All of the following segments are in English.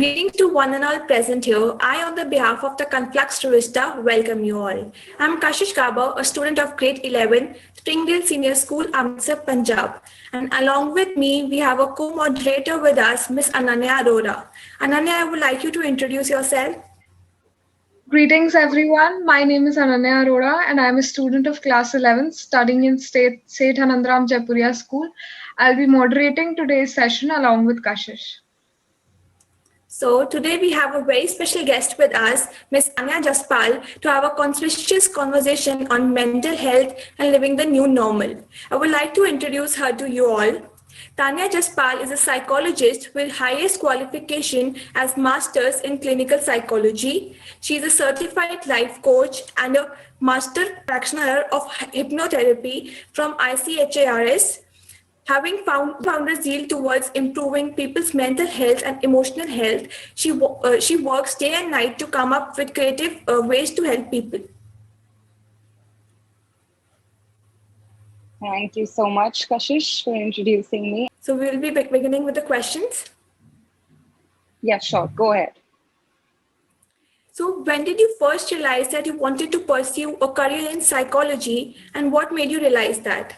Greetings to one and all present here. I, on the behalf of the Conflux Rivista, welcome you all. I'm Kashish Kaba, a student of grade 11, Springdale Senior School, Amritsar, Punjab. And along with me, we have a co-moderator with us, Miss Ananya Arora. Ananya, I would like you to introduce yourself. Greetings everyone, my name is Ananya Arora and I am a student of class 11 studying in State Hanandram Jaipuria School. I'll be moderating today's session along with Kashish. So today we have a very special guest with us, Miss Tanya Jaspal, to have a conscientious conversation on mental health and living the new normal. I would like to introduce her to you all. Tanya Jaspal is a psychologist with highest qualification as Masters in Clinical Psychology. She is a certified life coach and a Master Practitioner of Hypnotherapy from ICHARS. Having found a zeal towards improving people's mental health and emotional health, she works day and night to come up with creative ways to help people. Thank you so much, Kashish, for introducing me. So we will be beginning with the questions. Yeah, sure. Go ahead. So when did you first realize that you wanted to pursue a career in psychology, and what made you realize that?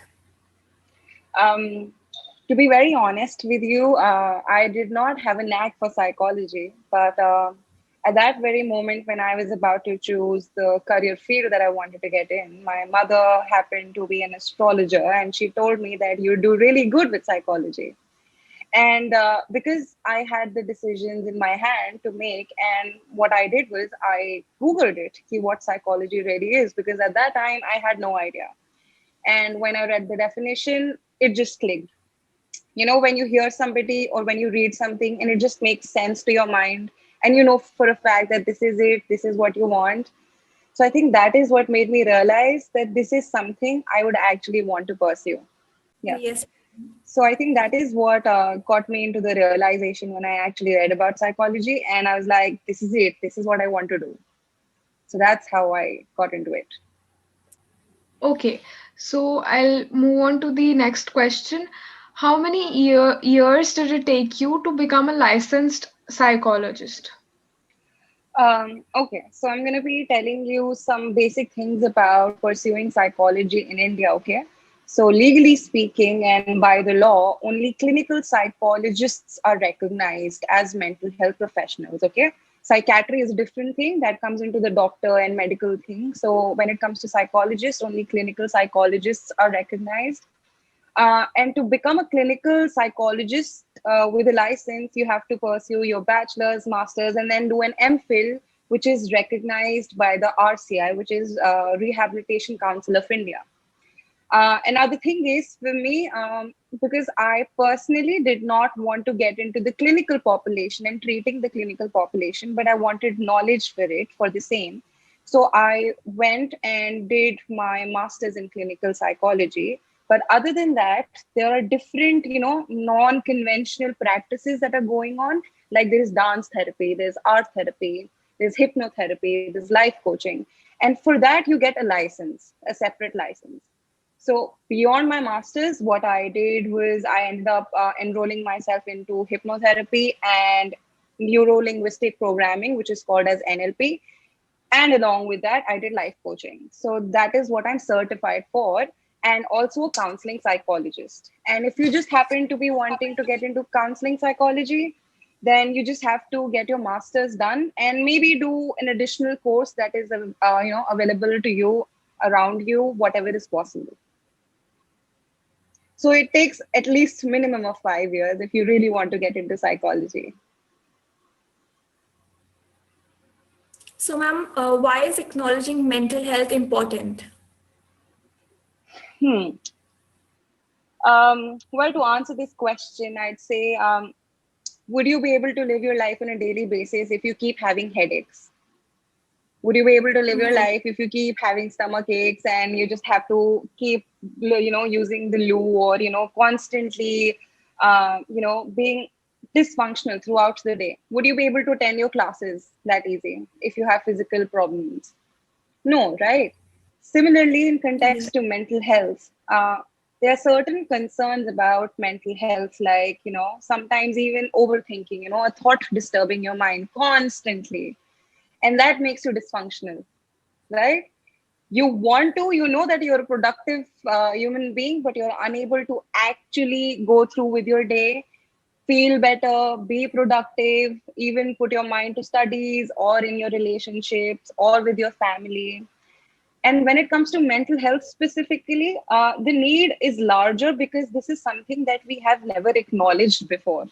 To be very honest with you, I did not have a knack for psychology, but at that very moment when I was about to choose the career field that I wanted to get in, my mother happened to be an astrologer and she told me that you do really good with psychology. And because I had the decisions in my hand to make, and what I did was I Googled it, see what psychology really is, because at that time I had no idea. And when I read the definition, it just clicked. You know, when you hear somebody or when you read something and it just makes sense to your mind, and you know for a fact that this is it, this is what you want. So I think that is what made me realize that this is something I would actually want to pursue. Yeah. Yes. So I think that is what got me into the realization when I actually read about psychology, and I was like, this is it, this is what I want to do. So that's how I got into it. Okay, so I'll move on to the next question. How many years did it take you to become a licensed psychologist? Okay, so I'm going to be telling you some basic things about pursuing psychology in India, okay? So, legally speaking, and by the law, only clinical psychologists are recognized as mental health professionals, okay? Psychiatry is a different thing that comes into the doctor and medical thing. So, when it comes to psychologists, only clinical psychologists are recognized. And to become a clinical psychologist with a license, you have to pursue your bachelor's, master's, and then do an MPhil, which is recognized by the RCI, which is Rehabilitation Council of India. Another thing is for me, because I personally did not want to get into the clinical population and treating the clinical population, but I wanted knowledge for it, for the same. So I went and did my master's in clinical psychology. But other than that, there are different, non-conventional practices that are going on. Like there is dance therapy, there's art therapy, there's hypnotherapy, there's life coaching. And for that, you get a license, a separate license. So beyond my master's, what I did was I ended up enrolling myself into hypnotherapy and neuro-linguistic programming, which is called as NLP. And along with that, I did life coaching. So that is what I'm certified for, and also a counseling psychologist. And if you just happen to be wanting to get into counseling psychology, then you just have to get your master's done and maybe do an additional course that is available to you, around you, whatever is possible. So it takes at least minimum of 5 years if you really want to get into psychology. So, ma'am, why is acknowledging mental health important? Well, to answer this question, I'd say, would you be able to live your life on a daily basis if you keep having headaches? Would you be able to live your life if you keep having stomach aches and you just have to keep, using the loo or, constantly, being dysfunctional throughout the day? Would you be able to attend your classes that easy if you have physical problems? No, right? Similarly, in context to mental health, There are certain concerns about mental health, like, sometimes even overthinking, a thought disturbing your mind constantly. And that makes you dysfunctional, right? You want to, that you're a productive human being, but you're unable to actually go through with your day, feel better, be productive, even put your mind to studies or in your relationships or with your family. And when it comes to mental health specifically, the need is larger because this is something that we have never acknowledged before,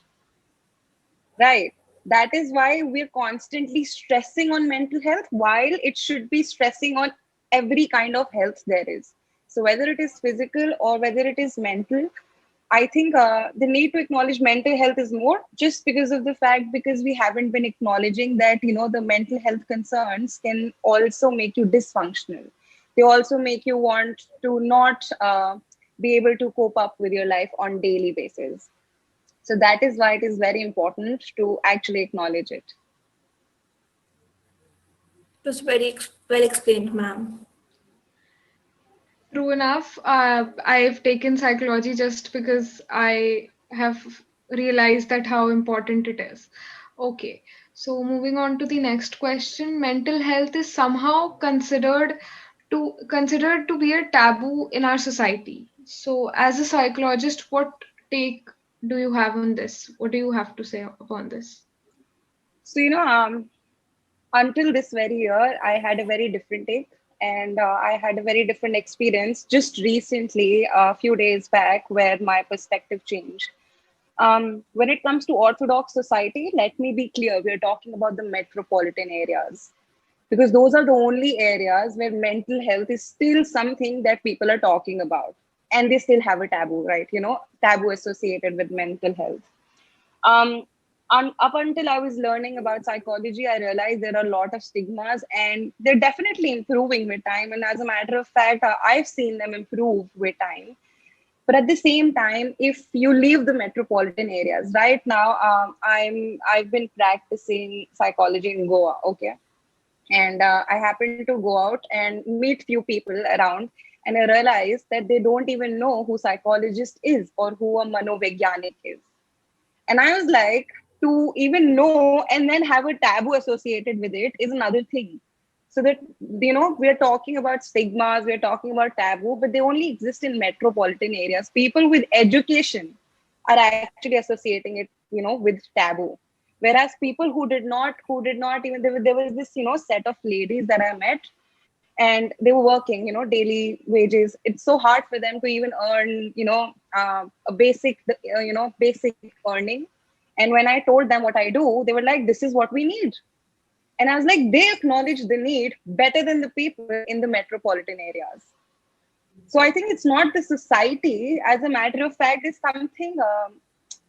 right? That is why we're constantly stressing on mental health while it should be stressing on every kind of health there is. So whether it is physical or whether it is mental, I think the need to acknowledge mental health is more just because of the fact because we haven't been acknowledging that, the mental health concerns can also make you dysfunctional. They also make you want to not be able to cope up with your life on daily basis. So that is why it is very important to actually acknowledge it. It was very well explained, ma'am. True enough. I've taken psychology just because I have realized that how important it is. Okay, so moving on to the next question. Mental health is somehow considered to be a taboo in our society. So, as a psychologist, what take do you have on this? What do you have to say upon this? So, until this very year, I had a very different take and I had a very different experience just recently, a few days back, where my perspective changed. When it comes to Orthodox society, let me be clear, we're talking about the metropolitan areas because those are the only areas where mental health is still something that people are talking about and they still have a taboo, right? Taboo associated with mental health. um, Up until I was learning about psychology, I realized there are a lot of stigmas and they're definitely improving with time. And as a matter of fact, I've seen them improve with time. But at the same time, if you leave the metropolitan areas, right now, I've been practicing psychology in Goa, okay? And I happened to go out and meet few people around, and I realized that they don't even know who psychologist is or who a manovigyanik is. And I was like, to even know and then have a taboo associated with it is another thing. So that, we're talking about stigmas, we're talking about taboo, but they only exist in metropolitan areas. People with education are actually associating it, with taboo. Whereas people who did not even, there was this, set of ladies that I met, and they were working, daily wages. It's so hard for them to even earn, a basic earning. And when I told them what I do, they were like, this is what we need. And I was like, they acknowledge the need better than the people in the metropolitan areas. So I think it's not the society. As a matter of fact, it's something,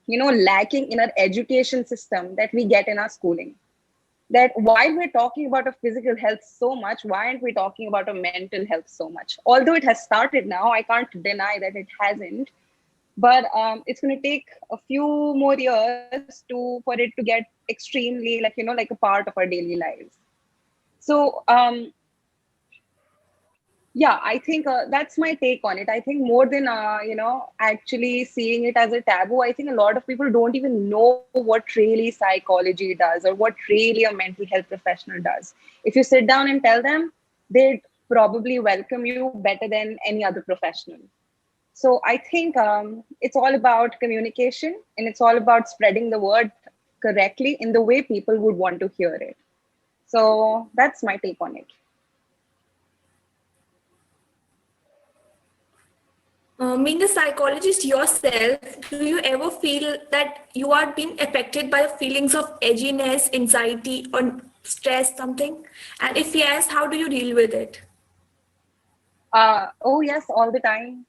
lacking in our education system that we get in our schooling. That while we're talking about a physical health so much, why aren't we talking about a mental health so much? Although it has started now, I can't deny that it hasn't. But it's going to take a few more years for it to get extremely, like a part of our daily lives. So yeah, I think that's my take on it. I think more than actually seeing it as a taboo, I think a lot of people don't even know what really psychology does or what really a mental health professional does. If you sit down and tell them, they'd probably welcome you better than any other professional. So I think it's all about communication, and it's all about spreading the word correctly in the way people would want to hear it. So that's my take on it. Being a psychologist yourself, do you ever feel that you are being affected by feelings of edginess, anxiety, or stress, something? And if yes, how do you deal with it? Oh yes, all the time.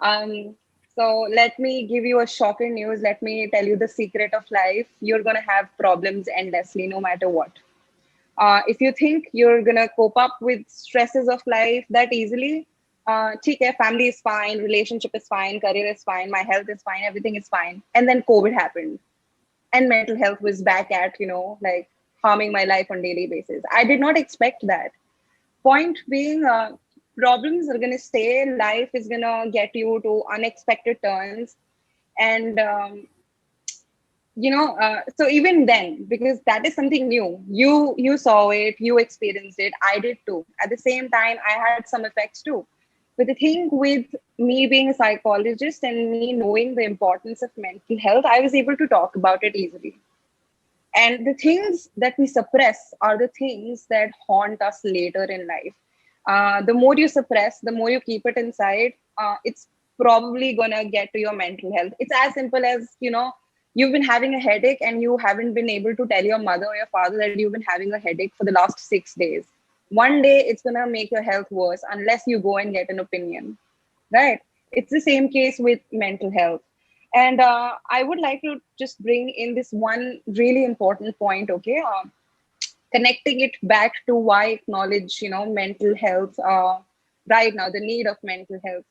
Um, so let me give you a shocking news. Let me tell you the secret of life. You're gonna have problems endlessly, no matter what. If you think you're gonna cope up with stresses of life that easily, ठीक है, family is fine, relationship is fine, career is fine, my health is fine, everything is fine. And then COVID happened, and mental health was back at, like harming my life on daily basis. I did not expect that. Point being, problems are going to stay. Life is going to get you to unexpected turns. And so even then, because that is something new, you saw it, you experienced it, I did too. At the same time, I had some effects too. But the thing with me being a psychologist and me knowing the importance of mental health, I was able to talk about it easily. And the things that we suppress are the things that haunt us later in life. The more you suppress, the more you keep it inside, it's probably gonna get to your mental health. It's as simple as, you've been having a headache and you haven't been able to tell your mother or your father that you've been having a headache for the last 6 days. One day it's gonna make your health worse unless you go and get an opinion, right? It's the same case with mental health. And I would like to just bring in this one really important point, okay? Connecting it back to why acknowledge, mental health right now, the need of mental health.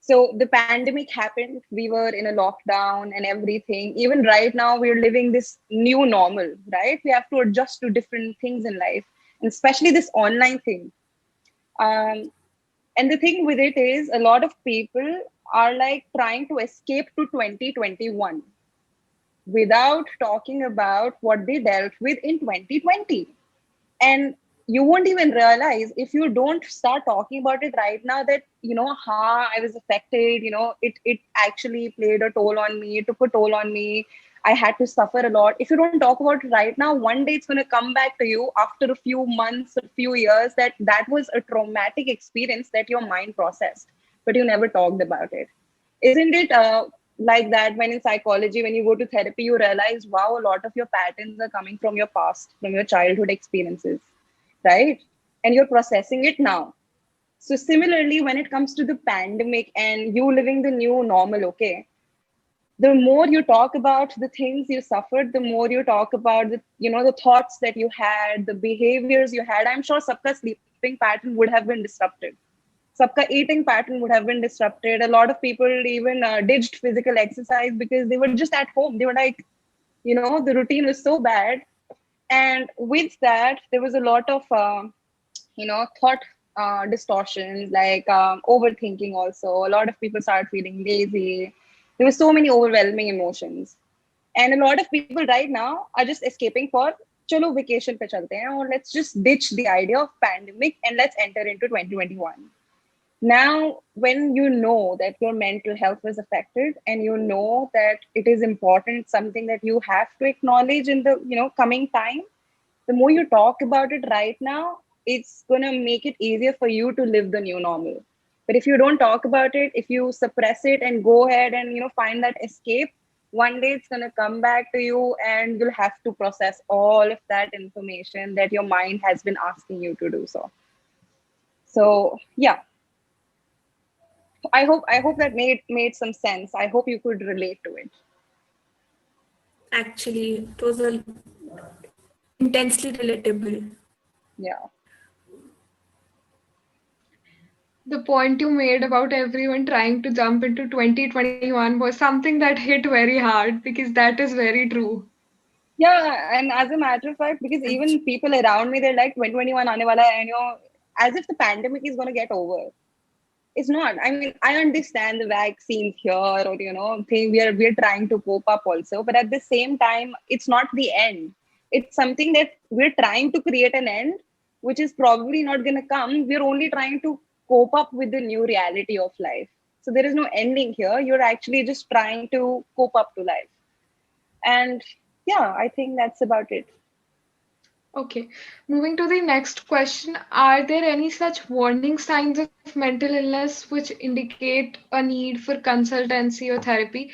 So the pandemic happened, we were in a lockdown and everything. Even right now, we're living this new normal, right? We have to adjust to different things in life, and especially this online thing. Um, and the thing with it is, a lot of people are like trying to escape to 2021 without talking about what they dealt with in 2020. And you won't even realize if you don't start talking about it right now that, I was affected, it actually played a toll on me, it took a toll on me. I had to suffer a lot. If you don't talk about it right now, one day it's going to come back to you after a few months, a few years, that was a traumatic experience that your mind processed, but you never talked about it. Isn't it like that when in psychology, when you go to therapy, you realize, wow, a lot of your patterns are coming from your past, from your childhood experiences, right? And you're processing it now. So similarly, when it comes to the pandemic and you living the new normal, okay, the more you talk about the things you suffered, the more you talk about the thoughts that you had, the behaviors you had. I'm sure sabka sleeping pattern would have been disrupted. Sabka eating pattern would have been disrupted. A lot of people even ditched physical exercise because they were just at home. They were like, the routine was so bad. And with that, there was a lot of, thought distortions, like overthinking also. A lot of people started feeling lazy. There were so many overwhelming emotions. And a lot of people right now are just escaping for, chalo vacation pe chalte hain, or let's just ditch the idea of pandemic and let's enter into 2021. Now, when you know that your mental health was affected and you know that it is important, something that you have to acknowledge in the coming time, the more you talk about it right now, it's going to make it easier for you to live the new normal. But if you don't talk about it, if you suppress it and go ahead and find that escape, one day it's going to come back to you and you'll have to process all of that information that your mind has been asking you to do. So yeah, I hope that made some sense. I hope you could relate to it. Actually, it was intensely relatable. Yeah. The point you made about everyone trying to jump into 2021 was something that hit very hard because that is very true. Yeah, and as a matter of fact, because even people around me, they're like 2021 aane wala hai, and as if the pandemic is going to get over. It's not. I mean, I understand the vaccines here, or thing we're trying to cope up also, but at the same time, it's not the end. It's something that we're trying to create an end, which is probably not going to come. We're only trying to cope up with the new reality of life. So there is no ending here. You're actually just trying to cope up to life. And yeah, I think that's about it. Okay, moving to the next question. Are there any such warning signs of mental illness which indicate a need for consultancy or therapy?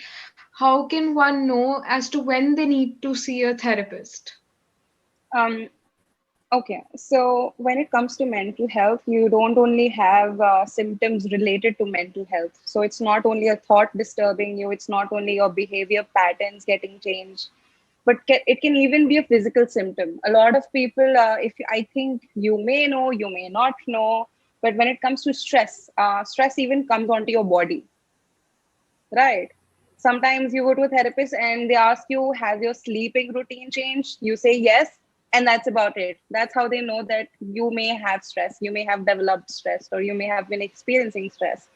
How can one know as to when they need to see a therapist? Um, okay, so when it comes to mental health, you don't only have symptoms related to mental health. So it's not only a thought disturbing you, it's not only your behavior patterns getting changed, but it can even be a physical symptom. A lot of people, if I think you may know, you may not know, but when it comes to stress, stress even comes onto your body, right? Sometimes you go to a therapist and they ask you, has your sleeping routine changed? You say yes. And that's about it. That's how they know that you may have stress, you may have developed stress, or you may have been experiencing stress.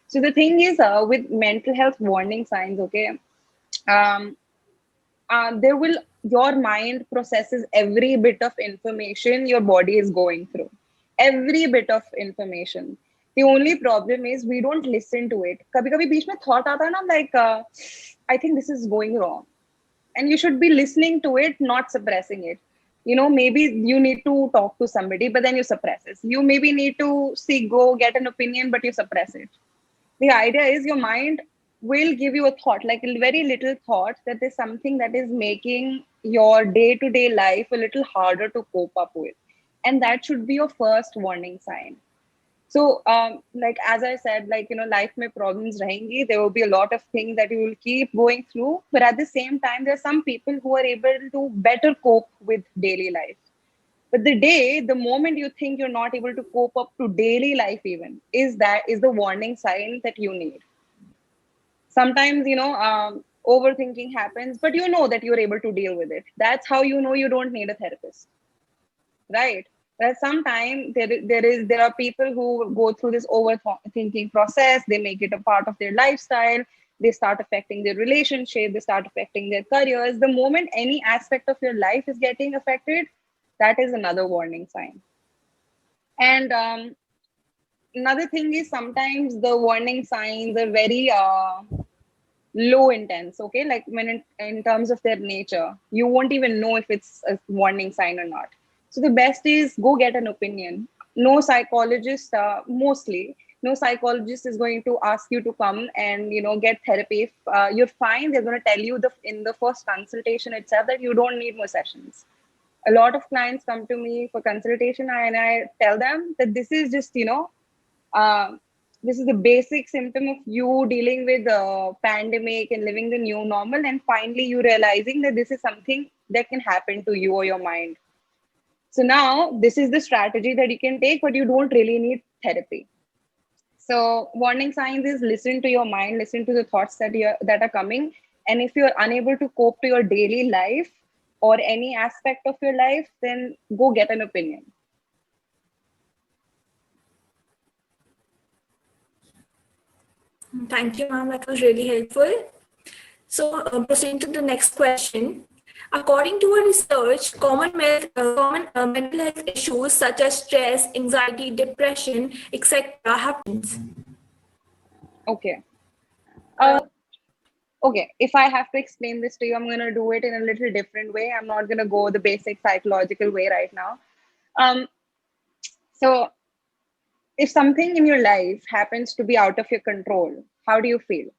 So the thing is, with mental health warning signs, okay, um, there will, your mind processes every bit of information your body is going through, every bit of information. The only problem is we don't listen to it. Kabhi kabhi beech mein thought aata hai na, like I think this is going wrong, and you should be listening to it, not suppressing it. You know, maybe you need to talk to somebody, but then you suppress it. You maybe need to see, go get an opinion, but you suppress it. The idea is your mind will give you a thought, like a very little thought, that there's something that is making your day-to-day life a little harder to cope up with, and that should be your first warning sign. So like as I said, like, you know, life may problems rahengi, there will be a lot of things that you will keep going through, but at the same time there are some people who are able to better cope with daily life. But the moment you think you're not able to cope up to daily life, even, is the warning sign that you need. Sometimes, you know, overthinking happens, but you know that you're able to deal with it. That's how you know you don't need a therapist, right? But sometimes there are people who go through this overthinking process. They make it a part of their lifestyle. They start affecting their relationship. They start affecting their careers. The moment any aspect of your life is getting affected, that is another warning sign. And another thing is, sometimes the warning signs are very low intense. Okay, like when in terms of their nature, you won't even know if it's a warning sign or not. So the best is go get an opinion. No psychologist, mostly no psychologist is going to ask you to come and, you know, get therapy. If you're fine, they're going to tell you in the first consultation itself that you don't need more sessions. A lot of clients come to me for consultation, and I tell them that this is just, you know, uh, this is the basic symptom of you dealing with a pandemic and living the new normal, and finally you realizing that this is something that can happen to you or your mind. So now this is the strategy that you can take, but you don't really need therapy. So warning signs is, listen to your mind, listen to the thoughts that are coming. And if you're unable to cope to your daily life or any aspect of your life, then go get an opinion. Thank you, ma'am. That was really helpful. So, proceeding to the next question. According to a research, common mental health issues such as stress, anxiety, depression, etc. happens. Okay. Okay, if I have to explain this to you, I'm going to do it in a little different way. I'm not going to go the basic psychological way right now. So, if something in your life happens to be out of your control, how do you feel?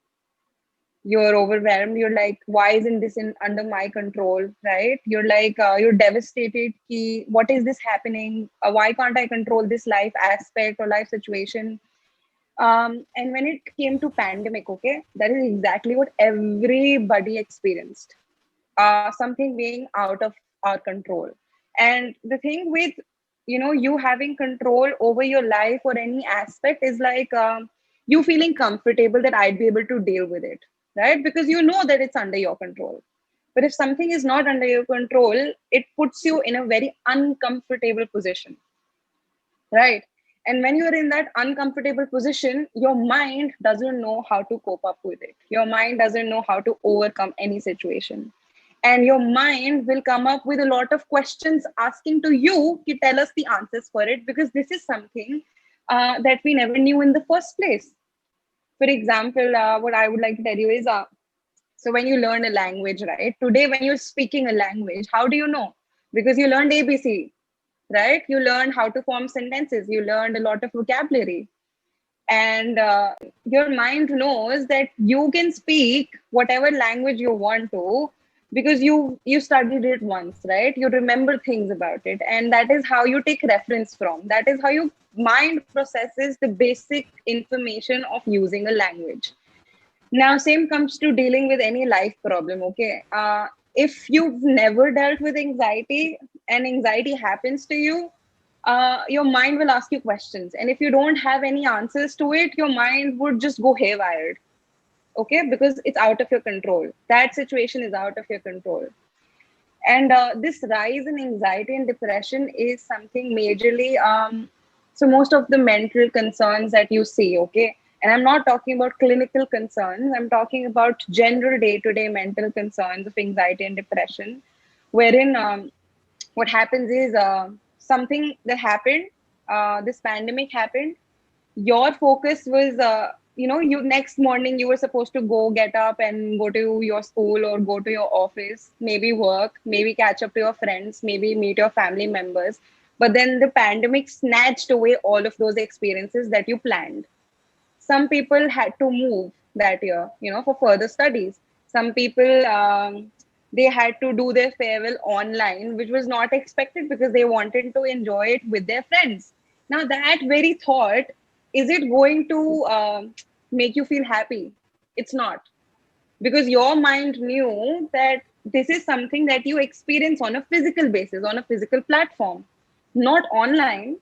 You're overwhelmed. You're like, why isn't this under my control, right? You're like, you're devastated. What is this happening? Why can't I control this life aspect or life situation? And when it came to pandemic, okay, that is exactly what everybody experienced. Something being out of our control. And the thing with, you know, you having control over your life or any aspect is like, you feeling comfortable that I'd be able to deal with it, right? Because you know that it's under your control. But if something is not under your control, it puts you in a very uncomfortable position, right? And when you're in that uncomfortable position, your mind doesn't know how to cope up with it. Your mind doesn't know how to overcome any situation. And your mind will come up with a lot of questions asking to you to tell us the answers for it, because this is something that we never knew in the first place. For example, what I would like to tell you is, so when you learn a language, right? Today, when you're speaking a language, how do you know? Because you learned ABC, right? You learned how to form sentences. You learned a lot of vocabulary. And your mind knows that you can speak whatever language you want to, because you studied it once, right? You remember things about it, and that is how you take reference from. That is how your mind processes the basic information of using a language. Now, same comes to dealing with any life problem. Okay, if you've never dealt with anxiety and anxiety happens to you, your mind will ask you questions, and if you don't have any answers to it, your mind would just go haywire. Okay, because it's out of your control. That situation is out of your control. And this rise in anxiety and depression is something majorly, so most of the mental concerns that you see, okay? And I'm not talking about clinical concerns, I'm talking about general day to day mental concerns of anxiety and depression, wherein what happens is something that happened, this pandemic happened, your focus was you next morning you were supposed to go get up and go to your school or go to your office, maybe work, maybe catch up to your friends, maybe meet your family members, but then the pandemic snatched away all of those experiences that you planned. Some people had to move that year, for further studies. Some people, they had to do their farewell online, which was not expected because they wanted to enjoy it with their friends. Now that very thought, is it going to make you feel happy? It's not, because your mind knew that this is something that you experience on a physical basis, on a physical platform, not online.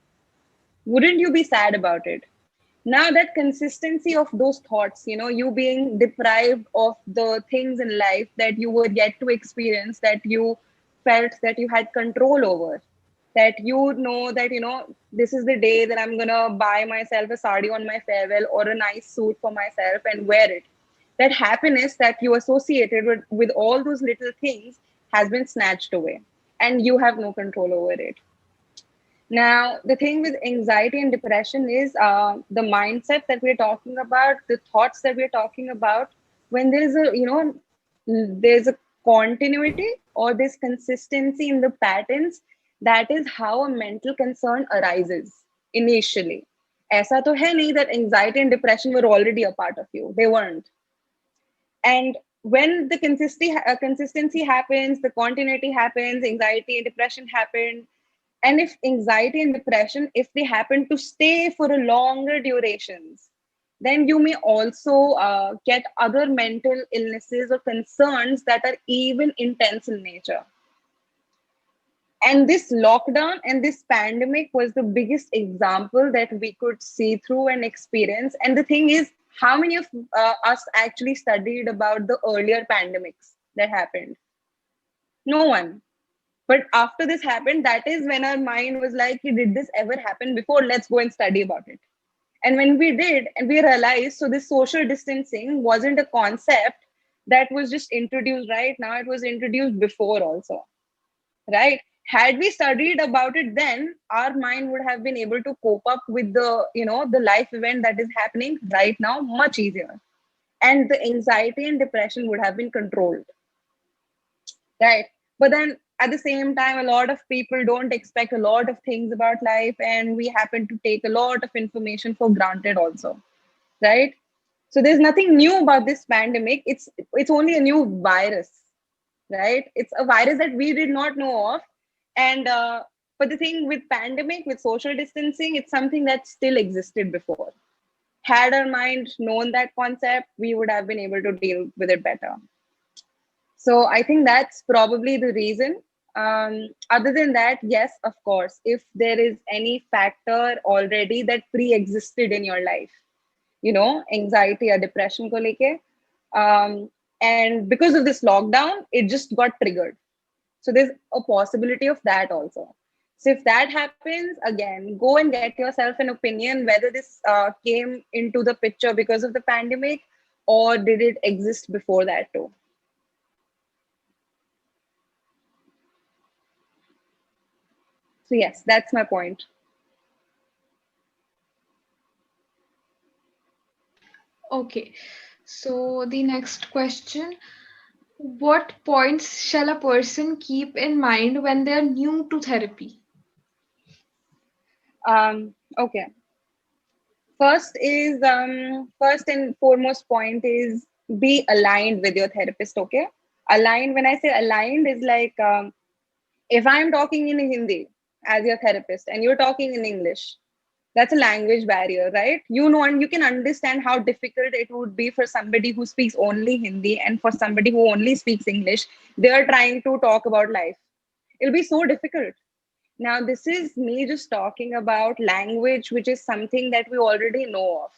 Wouldn't you be sad about it? Now that consistency of those thoughts, you being deprived of the things in life that you were yet to experience, that you felt that you had control over, that that this is the day that I'm gonna buy myself a sari on my farewell or a nice suit for myself and wear it. That happiness that you associated with all those little things has been snatched away, and you have no control over it. Now, the thing with anxiety and depression is the mindset that we're talking about, the thoughts that we're talking about. When there's there's a continuity or this consistency in the patterns, that is how a mental concern arises initially. ऐसा तो है नहीं that anxiety and depression were already a part of you. They weren't. And when the consistency happens, the continuity happens, anxiety and depression happen. And if anxiety and depression, if they happen to stay for a longer durations, then you may also get other mental illnesses or concerns that are even intense in nature. And this lockdown and this pandemic was the biggest example that we could see through and experience. And the thing is, how many of us actually studied about the earlier pandemics that happened? No one. But after this happened, that is when our mind was like, did this ever happen before? Let's go and study about it. And when we did, and we realized, so this social distancing wasn't a concept that was just introduced right now, it was introduced before also, right? Had we studied about it then, our mind would have been able to cope up with the life event that is happening right now much easier. And the anxiety and depression would have been controlled, right? But then at the same time, a lot of people don't expect a lot of things about life, and we happen to take a lot of information for granted also, right? So there's nothing new about this pandemic. It's only a new virus, right? It's a virus that we did not know of. And but the thing with pandemic, with social distancing, it's something that still existed before. Had our mind known that concept, we would have been able to deal with it better. So I think that's probably the reason. Other than that, yes, of course, if there is any factor already that pre-existed in your life, anxiety or depression ko leke, and because of this lockdown, it just got triggered. So there's a possibility of that also. So if that happens, again, go and get yourself an opinion whether this came into the picture because of the pandemic, or did it exist before that too. So yes, that's my point. Okay, so the next question: what points shall a person keep in mind when they are new to therapy? Okay. First and foremost point is be aligned with your therapist. Okay, aligned. When I say aligned, is like if I'm talking in Hindi as your therapist and you're talking in English, that's a language barrier, right? And you can understand how difficult it would be for somebody who speaks only Hindi and for somebody who only speaks English. They are trying to talk about life. It'll be so difficult. Now, this is me just talking about language, which is something that we already know of.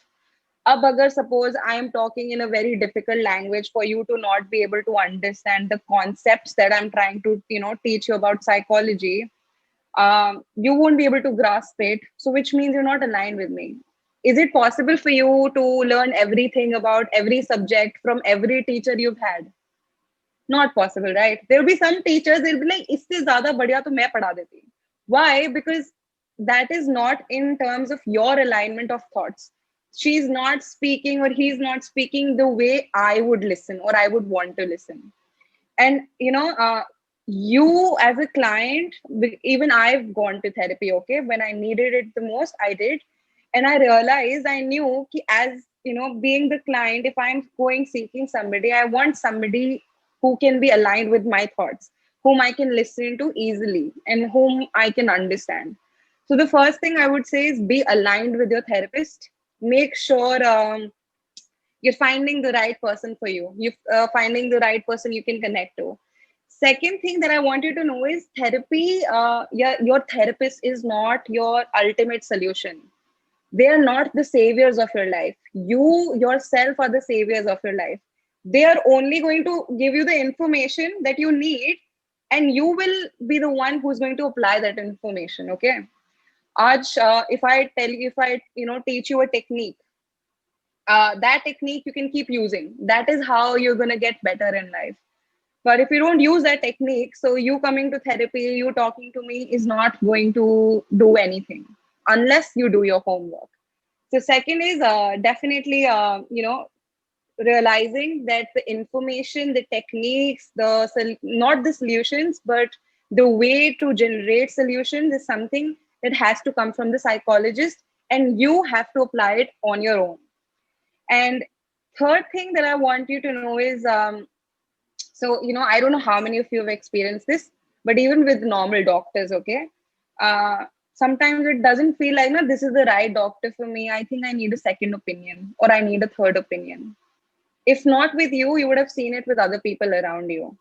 Ab agar suppose I am talking in a very difficult language for you to not be able to understand the concepts that I'm trying to, teach you about psychology, you won't be able to grasp it. So, which means you're not aligned with me. Is it possible for you to learn everything about every subject from every teacher you've had? Not possible, right? There'll be some teachers, they'll be like, isse zyada badhiya to main padha deti. Why? Because that is not in terms of your alignment of thoughts. She's not speaking or he's not speaking the way I would listen or I would want to listen. And you as a client, even I've gone to therapy, okay, when I needed it the most, I did. And I realized, I knew ki as being the client, if I'm going seeking somebody, I want somebody who can be aligned with my thoughts, whom I can listen to easily and whom I can understand. So the first thing I would say is be aligned with your therapist. Make sure you're finding the right person for you. You're finding the right person you can connect to. Second thing that I want you to know is therapy. Your therapist is not your ultimate solution. They are not the saviors of your life. You yourself are the saviors of your life. They are only going to give you the information that you need, and you will be the one who's going to apply that information. Okay. If I tell you, if I teach you a technique, that technique you can keep using. That is how you're going to get better in life. But if you don't use that technique, so you coming to therapy, you talking to me is not going to do anything unless you do your homework. So second is definitely, realizing that the information, the techniques, not the solutions, but the way to generate solutions is something that has to come from the psychologist, and you have to apply it on your own. And third thing that I want you to know is, so, I don't know how many of you have experienced this, but even with normal doctors, okay, sometimes it doesn't feel like, no, this is the right doctor for me. I think I need a second opinion or I need a third opinion. If not with you, you would have seen it with other people around you.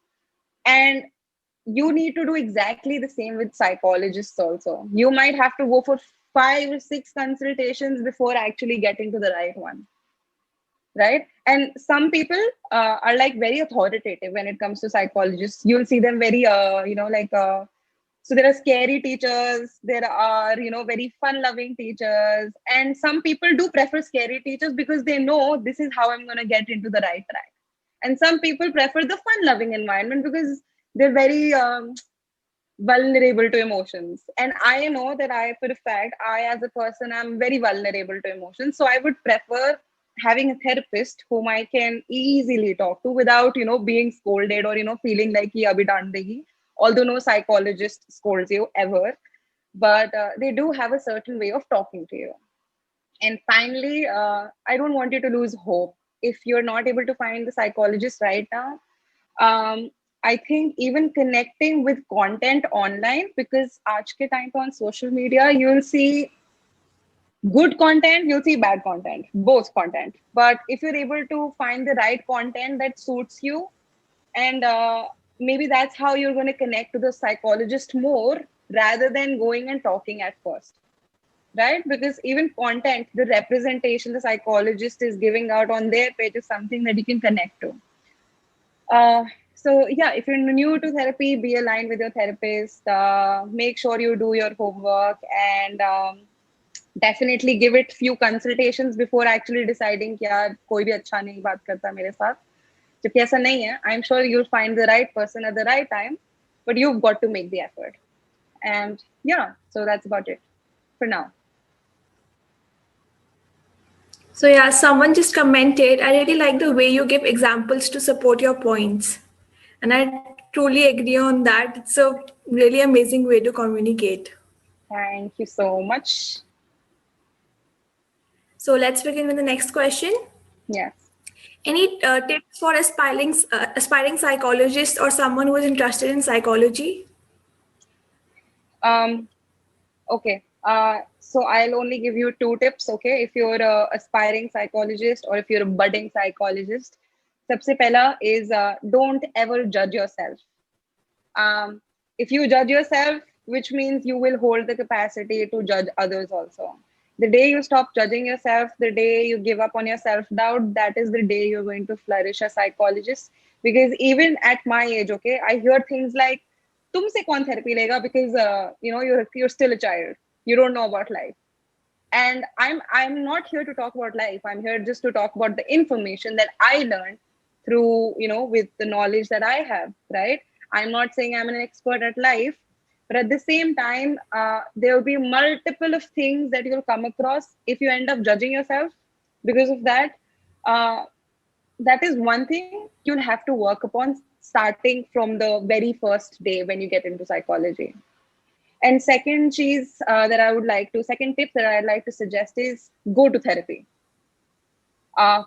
And you need to do exactly the same with psychologists also. You might have to go for 5 or 6 consultations before actually getting to the right one. Right? And some people are like very authoritative when it comes to psychologists. You'll see them very, so there are scary teachers, there are, very fun loving teachers. And some people do prefer scary teachers because they know this is how I'm going to get into the right track. And some people prefer the fun loving environment because they're very vulnerable to emotions. And I know that for a fact, I as a person, I'm very vulnerable to emotions. So I would prefer having a therapist whom I can easily talk to without, being scolded or, feeling like he abhi dant degi. Although no psychologist scolds you ever, but they do have a certain way of talking to you. And finally, I don't want you to lose hope. If you're not able to find the psychologist right now, I think even connecting with content online, because aaj ke time on social media, you'll see good content, you'll see bad content, both content. But if you're able to find the right content that suits you, and maybe that's how you're going to connect to the psychologist more rather than going and talking at first, right? Because even content, the representation the psychologist is giving out on their page is something that you can connect to. So yeah, if you're new to therapy, be aligned with your therapist. Make sure you do your homework, and definitely give it few consultations before actually deciding कि यार कोई भी अच्छा नहीं बात करता मेरे साथ. जबकि ऐसा नहीं है. I'm sure you'll find the right person at the right time, but you've got to make the effort. And yeah, so that's about it for now. So yeah, someone just commented, I really like the way you give examples to support your points. And I truly agree on that. It's a really amazing way to communicate. Thank you so much. So let's begin with the next question. Yes. Any tips for aspiring psychologists or someone who is interested in psychology? Okay. So I'll only give you 2 tips, okay? If you're a aspiring psychologist or if you're a budding psychologist, sabse pehla is don't ever judge yourself. If you judge yourself, which means you will hold the capacity to judge others also. The day you stop judging yourself, the day you give up on your self-doubt, that is the day you're going to flourish as psychologist. Because even at my age, okay, I hear things like, "Tumse kaun therapy lega?" Because you're still a child. You don't know about life. And I'm not here to talk about life. I'm here just to talk about the information that I learned through, with the knowledge that I have, right? I'm not saying I'm an expert at life, but at the same time, there will be multiple of things that you'll come across if you end up judging yourself because of that. uh, that is one thing you'll have to work upon starting from the very first day when you get into psychology. And second tip that I'd like to suggest is go to therapy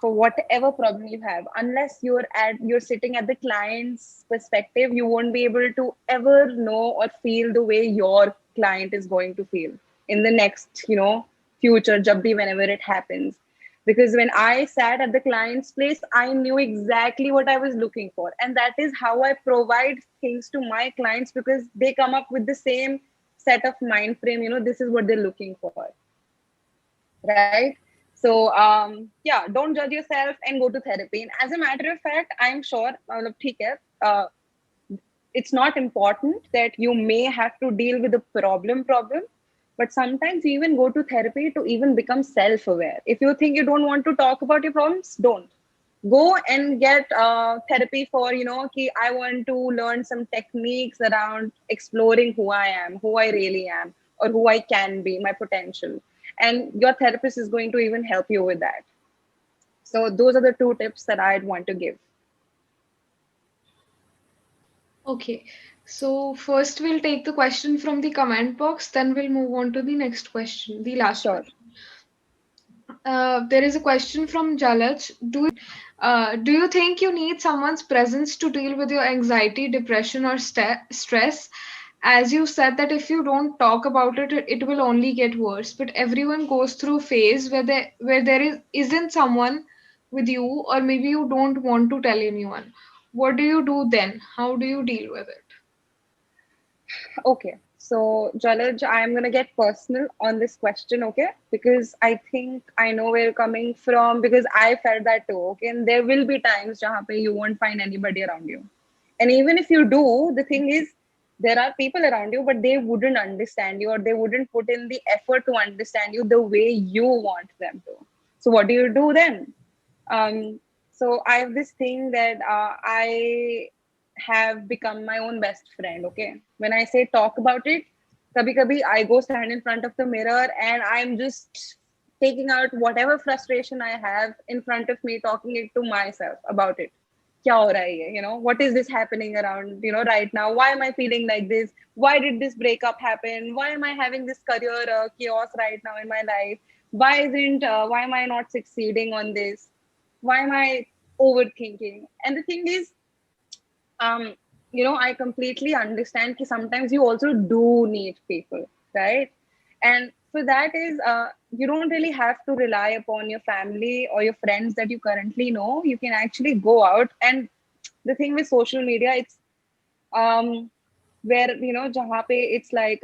for whatever problem you have. Unless you're sitting at the client's perspective, you won't be able to ever know or feel the way your client is going to feel in the next, future, jab bhi, whenever it happens. Because when I sat at the client's place, I knew exactly what I was looking for. And that is how I provide things to my clients, because they come up with the same set of mind frame, this is what they're looking for, right? So yeah, don't judge yourself and go to therapy. And as a matter of fact, I'm sure it's not important that you may have to deal with a problem, but sometimes you even go to therapy to even become self-aware. If you think you don't want to talk about your problems, don't go and get therapy for, ki I want to learn some techniques around exploring who I am, who I really am, or who I can be, my potential. And your therapist is going to even help you with that. So those are the two tips that I'd want to give. Okay, so first we'll take the question from the comment box, then we'll move on to the next question, the last Sure. question. There is a question from Jalaj. Do you think you need someone's presence to deal with your anxiety, depression, or stress? As you said that if you don't talk about it, it will only get worse. But everyone goes through a phase where there isn't someone with you, or maybe you don't want to tell anyone. What do you do then? How do you deal with it? Okay. So, Jalaj, I'm going to get personal on this question, okay? Because I think I know where you're coming from, because I felt that too, okay? And there will be times jahan pe you won't find anybody around you. And even if you do, the thing is, there are people around you, but they wouldn't understand you, or they wouldn't put in the effort to understand you the way you want them to. So, what do you do then? So I have this thing that I have become my own best friend. Okay, when I say talk about it, kabhi kabhi I go stand in front of the mirror and I'm just taking out whatever frustration I have in front of me, talking it to myself about it. Kya ho raha hai ye? What is this happening around, right now? Why am I feeling like this? Why did this breakup happen? Why am I having this career chaos right now in my life? Why am I not succeeding on this? Why am I overthinking? And the thing is, um, I completely understand that sometimes you also do need people, right? And for that is, you don't really have to rely upon your family or your friends that you currently know. You can actually go out. And the thing with social media, it's where, jahan pe it's like,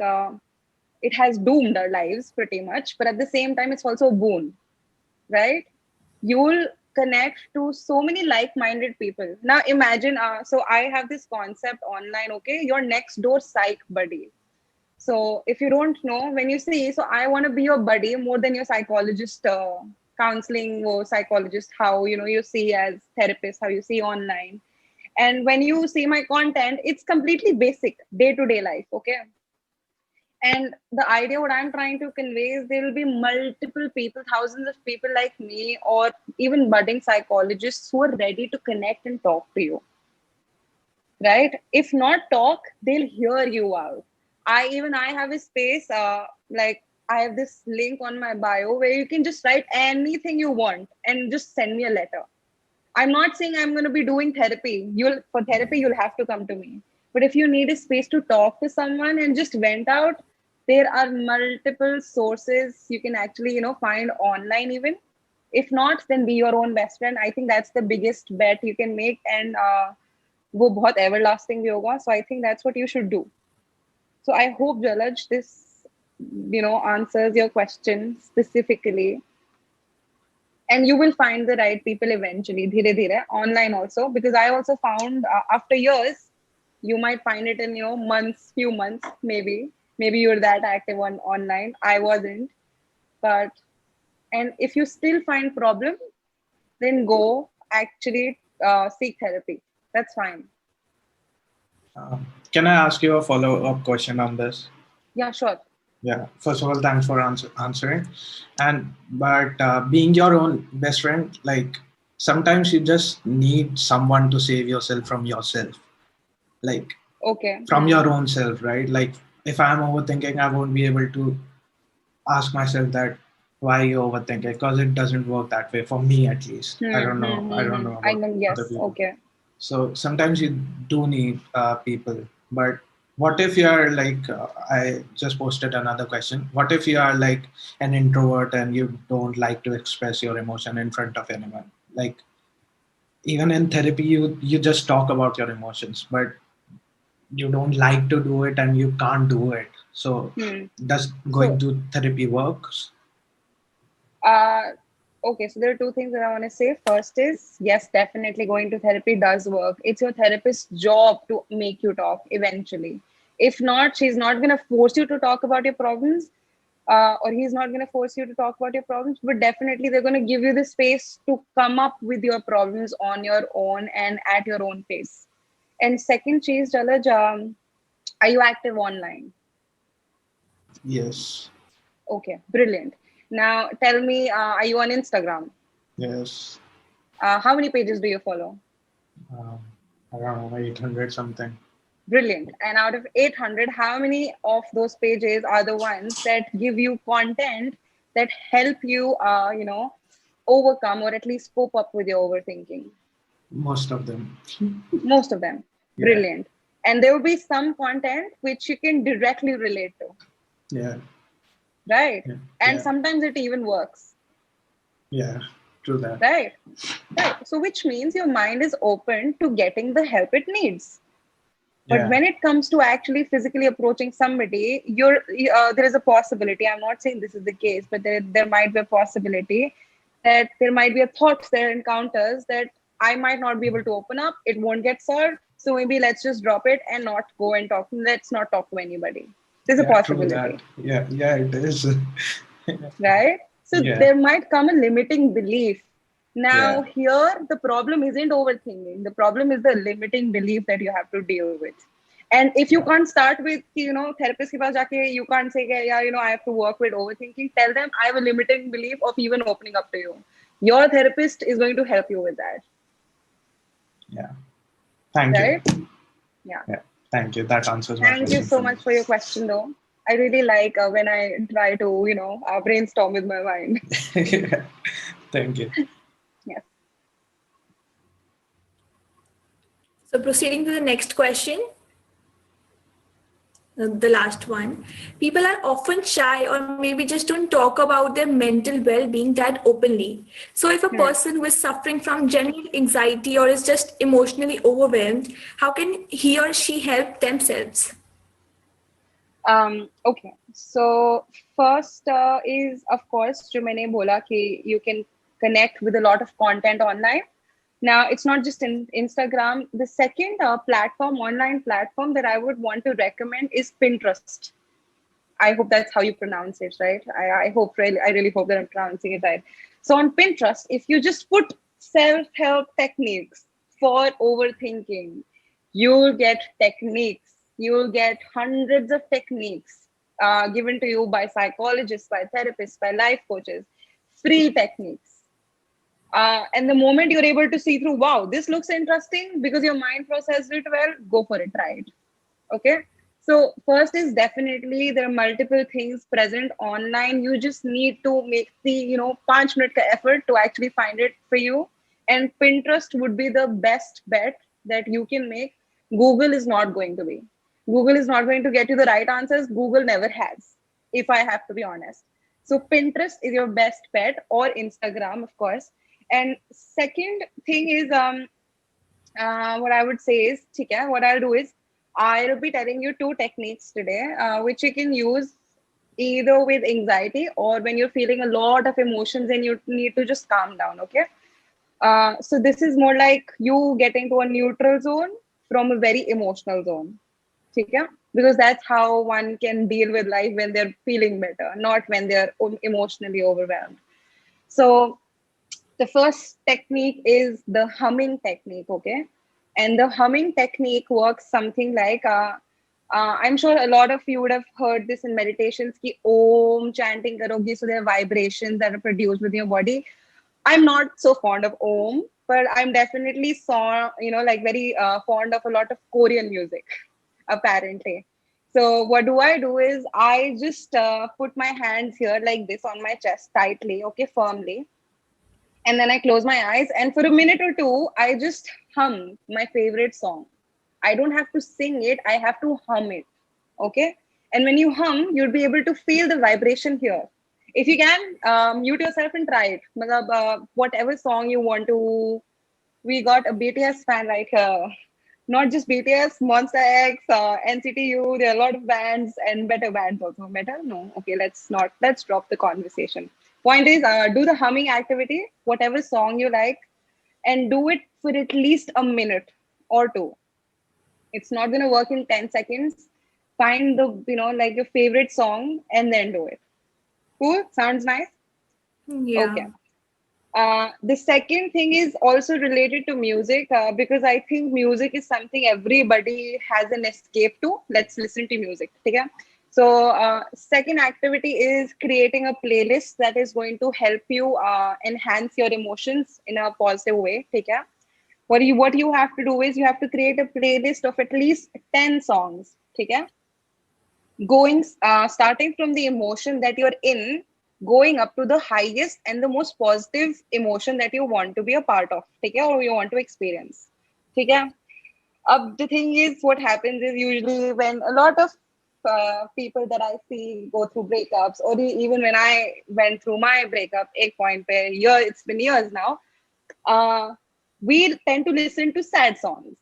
it has doomed our lives pretty much, but at the same time, it's also a boon, right? You'll connect to so many like-minded people. Now imagine, so I have this concept online, okay, your next door psych buddy. So if you don't know, when you see, so I want to be your buddy more than your psychologist, counseling or psychologist, how you see as therapist, how you see online. And when you see my content, it's completely basic day-to-day life, okay? And the idea what I'm trying to convey is there will be multiple people, thousands of people like me, or even budding psychologists who are ready to connect and talk to you, right? If not talk, they'll hear you out. I have a space, like I have this link on my bio where you can just write anything you want and just send me a letter. I'm not saying I'm going to be doing therapy. For therapy, you'll have to come to me. But if you need a space to talk to someone and just vent out, there are multiple sources you can actually, find online even. If not, then be your own best friend. I think that's the biggest bet you can make, and वो बहुत everlasting भी होगा. So I think that's what you should do. So I hope, Jalaj, this answers your question specifically. And you will find the right people eventually, dhire dhire, online also. Because I also found after years, you might find it in months, few months, maybe. Maybe you're that active on online. I wasn't, but and if you still find problem, then go actually seek therapy. That's fine. Can I ask you a follow-up question on this? Yeah, sure. Yeah. First of all, thanks for answering. But being your own best friend, like sometimes you just need someone to save yourself from yourself, like Okay. from your own self, right? Like if I'm overthinking, I won't be able to ask myself that why you overthinking, because it doesn't work that way for me at least. I don't know. I don't know I about know. other Yes. people. Okay. So sometimes you do need people. But what if you are like, I just posted another question. What if you are like an introvert and you don't like to express your emotion in front of anyone? Like even in therapy, you just talk about your emotions, but you don't like to do it and you can't do it. So does going So, to therapy works? uh, okay. So there are two things that I want to say. First is yes, definitely going to therapy does work. It's your therapist's job to make you talk eventually. If not, she's not going to force you to talk about your problems, or he's not going to force you to talk about your problems. But definitely, they're going to give you the space to come up with your problems on your own and at your own pace. And second, cheese, Jalaj, are you active online? Yes. Okay, brilliant. Now tell me, are you on Instagram? Yes. How many pages do you follow? Um, Around 800 something. Brilliant. And out of 800, how many of those pages are the ones that give you content that help you, overcome or at least cope up with your overthinking? Most of them. Most of them. Yeah. Brilliant. And there will be some content which you can directly relate to. Yeah. Right. Yeah. And Yeah. sometimes it even works. Yeah. True that. Right. So which means your mind is open to getting the help it needs. But when it comes to actually physically approaching somebody, there is a possibility. I'm not saying this is the case, but there might be a possibility that there might be a thought there encounters that I might not be able to open up. It won't get solved. So maybe let's just drop it and not go and talk. Let's not talk to anybody. There's a True that. possibility. Yeah, it is. Right? So Yeah. there might come a limiting belief. Now, Yeah. here, the problem isn't overthinking. The problem is the limiting belief that you have to deal with. And if you can't start with, therapist ke paas jaake, you can't say, yeah, I have to work with overthinking. Tell them I have a limiting belief of even opening up to you. Your therapist is going to help you with that. Yeah. Thank Right? you. Yeah. Thank you. That answers my Thank you question. so much for your question, though. I really like when I try to, brainstorm with my mind. Thank you. Yes. So proceeding to the next question, the last one. People are often shy or maybe just don't talk about their mental well-being that openly. So if a person who is suffering from genuine anxiety or is just emotionally overwhelmed, how can he or she help themselves? Okay. So first is, of course, जो मैंने बोला कि you can connect with a lot of content online. Now, it's not just in Instagram. The second online platform that I would want to recommend is Pinterest. I hope that's how you pronounce it, right? I really hope that I'm pronouncing it right. So on Pinterest, if you just put self-help techniques for overthinking, you'll get techniques. You'll get hundreds of techniques given to you by psychologists, by therapists, by life coaches, free techniques. And the moment you're able to see through, wow, this looks interesting because your mind processed it well, go for it, try it. Okay. So first is definitely there are multiple things present online. You just need to make the 5 minute effort to actually find it for you. And Pinterest would be the best bet that you can make. Google is not going to be. Google is not going to get you the right answers. Google never has, if I have to be honest. So Pinterest is your best bet, or Instagram, of course. And second thing is what I would say is, what I'll do is I'll be telling you 2 techniques today, which you can use either with anxiety or when you're feeling a lot of emotions and you need to just calm down. Okay. So this is more like you getting to a neutral zone from a very emotional zone. Okay? Because that's how one can deal with life when they're feeling better, not when they're emotionally overwhelmed. So the first technique is the humming technique, okay? And the humming technique works something like, I'm sure a lot of you would have heard this in meditations, ki Om chanting karogi, so there are vibrations that are produced within your body. I'm not so fond of Om, but I'm definitely like very fond of a lot of Korean music, apparently. So what do? Is I just put my hands here like this on my chest tightly, okay, firmly, and then I close my eyes, and for a minute or two, I just hum my favorite song. I don't have to sing it, I have to hum it. Okay. And when you hum, you'll be able to feel the vibration here. If you can, mute yourself and try it. Whatever song you want to. We got a BTS fan right here. Not just BTS, Monster X, NCTU. There are a lot of bands and better bands also. Better? No. Okay, let's drop the conversation. Point is, do the humming activity, whatever song you like, and do it for at least a minute or two. It's not going to work in 10 seconds. Find like your favorite song and then do it. Cool? Sounds nice? Okay. Yeah. The second thing is also related to music because I think music is something everybody has an escape to. Let's listen to music. Okay? So, second activity is creating a playlist that is going to help you enhance your emotions in a positive way. Okay? What you have to do is you have to create a playlist of at least 10 songs. Okay? Starting from the emotion that you're in, going up to the highest and the most positive emotion that you want to be a part of, okay, or you want to experience. Okay. The thing is, what happens is usually when a lot of people that I see go through breakups, or even when I went through my breakup, it's been years now, uh, we tend to listen to sad songs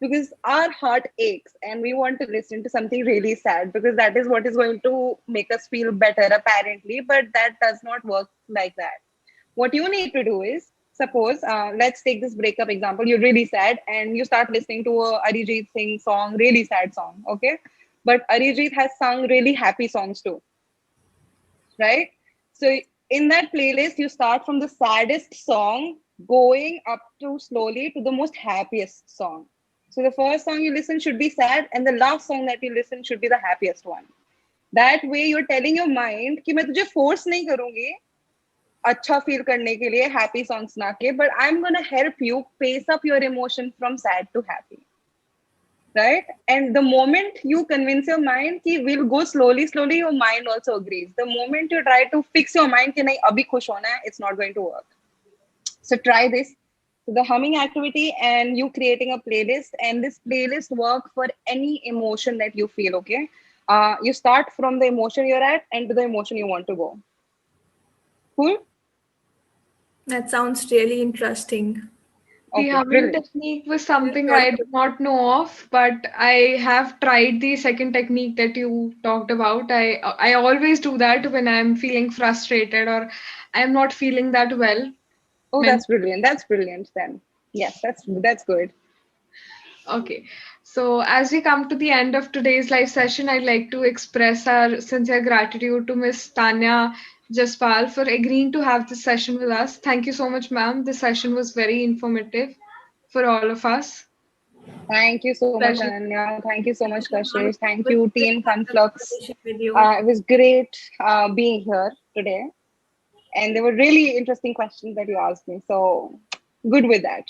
because our heart aches and we want to listen to something really sad because that is what is going to make us feel better, apparently. But that does not work like that. What you need to do is, suppose, let's take this breakup example. You're really sad and you start listening to a Arijit Singh song, really sad song, okay? But Arijit has sung really happy songs too, right? So in that playlist, you start from the saddest song going up to slowly to the most happiest song. So the first song you listen should be sad, and the last song that you listen should be the happiest one. That way you're telling your mind कि मैं तुझे force नहीं करूँगी अच्छा feel करने के लिए happy songs ना के, but I'm gonna help you pace up your emotion from sad to happy. Right? And the moment you convince your mind कि we'll go slowly, your mind also agrees. The moment you try to fix your mind कि नहीं अभी खुश होना है, it's not going to work. So try this. So the humming activity and you creating a playlist, and this playlist work for any emotion that you feel, okay? You start from the emotion you're at and to the emotion you want to go. Cool? That sounds really interesting. The Okay, humming brilliant. technique was something I did not know of, but I have tried the second technique that you talked about. I always do that when I'm feeling frustrated or I'm not feeling that well. Oh, Men- that's brilliant. That's brilliant then. Yes, that's good. Okay. So as we come to the end of today's live session, I'd like to express our sincere gratitude to Miss Tanya Jaspal for agreeing to have this session with us. Thank you so much, ma'am. This session was very informative for all of us. Thank you so much, Pleasure. Ananya. Thank you so Thank much, you, ma'am. Kashish. It Thank was you, great Team having a Conflux. conversation with you. It was great being here today. And there were really interesting questions that you asked me. So good with that.